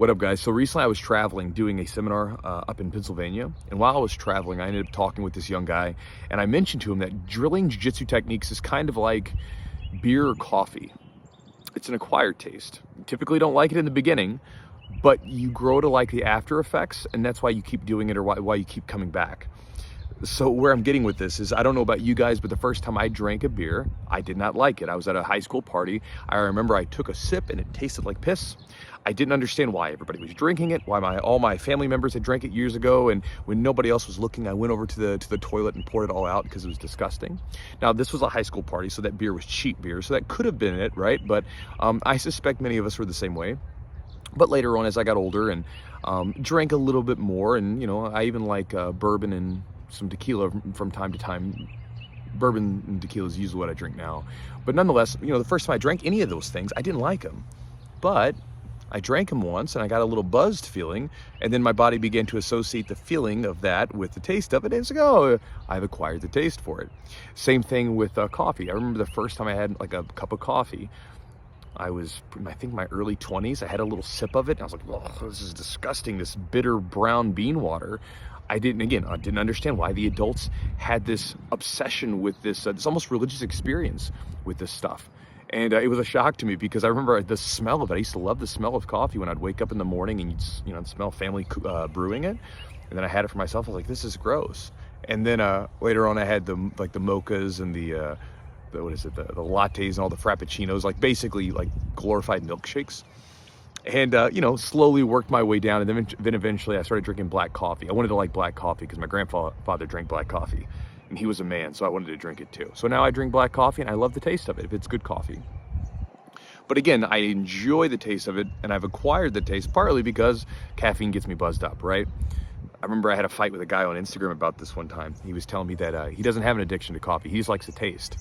What up, guys? So recently I was traveling doing a seminar up in Pennsylvania, and while I was traveling I ended up talking with this young guy, and I mentioned to him that drilling jiu-jitsu techniques is kind of like beer or coffee. It's an acquired taste. You typically don't like it in the beginning, but you grow to like the after effects, and that's why you keep doing it, or why you keep coming back. So where I'm getting with this is, I don't know about you guys, but the first time I drank a beer, I did not like it. I was at a high school party. I remember I took a sip and it tasted like piss. I didn't understand why everybody was drinking it, why all my family members had drank it years ago, and when nobody else was looking, I went over to the toilet and poured it all out because it was disgusting. Now, this was a high school party, so that beer was cheap beer, so that could have been it, right? But I suspect many of us were the same way. But later on, as I got older and drank a little bit more, and I even like bourbon and some tequila from time to time. Bourbon and tequila is usually what I drink now. But nonetheless, the first time I drank any of those things, I didn't like them. But I drank them once and I got a little buzzed feeling, and then my body began to associate the feeling of that with the taste of it. And it's like, oh, I've acquired the taste for it. Same thing with coffee. I remember the first time I had like a cup of coffee, I was, I think, my early 20s. I had a little sip of it and I was like, oh, this is disgusting, this bitter brown bean water. I didn't understand why the adults had this obsession with this almost religious experience with this stuff. And it was a shock to me because I remember the smell of it. I used to love the smell of coffee when I'd wake up in the morning and you'd smell family brewing it. And then I had it for myself. I was like, this is gross. And then later on I had the mochas and the lattes and all the frappuccinos, like basically like glorified milkshakes. And slowly worked my way down, and then eventually I started drinking black coffee. I wanted to like black coffee because my grandfather drank black coffee, and he was a man, so I wanted to drink it too. So now I drink black coffee, and I love the taste of it if it's good coffee. But again, I enjoy the taste of it, and I've acquired the taste partly because caffeine gets me buzzed up, right? I remember I had a fight with a guy on Instagram about this one time. He was telling me that he doesn't have an addiction to coffee. He just likes the taste.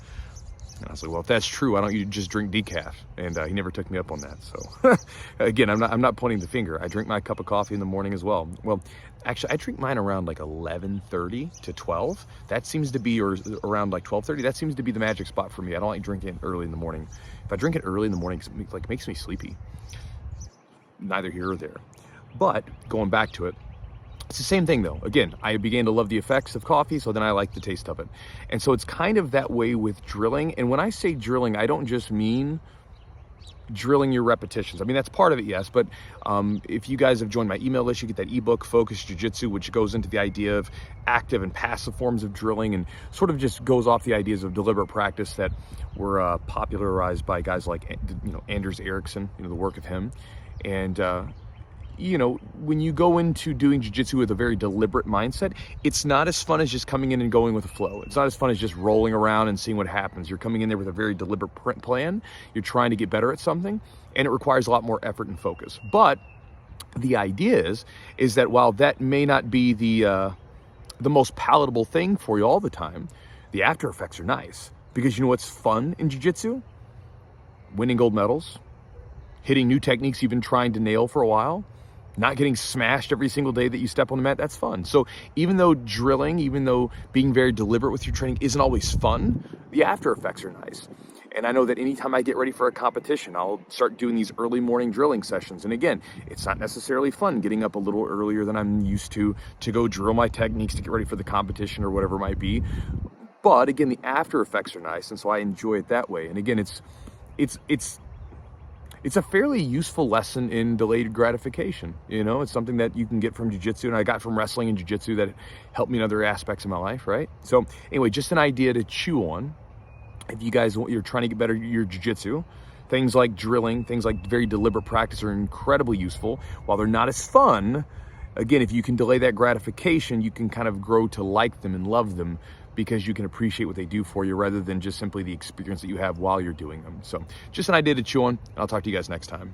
And I was like, well, if that's true, why don't you just drink decaf? And he never took me up on that. So again, I'm not pointing the finger. I drink my cup of coffee in the morning as well. Well, actually, I drink mine around like 11:30 to 12. That seems to be, or around like 12:30. That seems to be the magic spot for me. I don't like drinking it early in the morning. If I drink it early in the morning, it makes me sleepy. Neither here or there. But going back to it, it's the same thing though. Again, I began to love the effects of coffee, so then I like the taste of it. And so it's kind of that way with drilling. And when I say drilling, I don't just mean drilling your repetitions. I mean, that's part of it, yes. But if you guys have joined my email list, you get that ebook, Focus Jiu-Jitsu, which goes into the idea of active and passive forms of drilling and sort of just goes off the ideas of deliberate practice that were popularized by guys like, Anders Ericsson, the work of him. And, when you go into doing jiu-jitsu with a very deliberate mindset, it's not as fun as just coming in and going with the flow. It's not as fun as just rolling around and seeing what happens. You're coming in there with a very deliberate plan. You're trying to get better at something, and it requires a lot more effort and focus. But the idea is that while that may not be the most palatable thing for you all the time, the after effects are nice. Because you know what's fun in jiu-jitsu? Winning gold medals, hitting new techniques you've been trying to nail for a while, not getting smashed every single day that you step on the mat. That's fun. So even though being very deliberate with your training isn't always fun, the after effects are nice. And I know that anytime I get ready for a competition, I'll start doing these early morning drilling sessions. And again, it's not necessarily fun getting up a little earlier than I'm used to go drill my techniques to get ready for the competition or whatever it might be. But again, the after effects are nice, and so I enjoy it that way. And again, it's a fairly useful lesson in delayed gratification. It's something that you can get from jiu-jitsu, and I got from wrestling and jiu-jitsu that helped me in other aspects of my life, right? So anyway, just an idea to chew on. If you guys, you're trying to get better at your jiu-jitsu, things like drilling, things like very deliberate practice are incredibly useful. While they're not as fun, again, if you can delay that gratification, you can kind of grow to like them and love them, because you can appreciate what they do for you rather than just simply the experience that you have while you're doing them. So just an idea to chew on. I'll talk to you guys next time.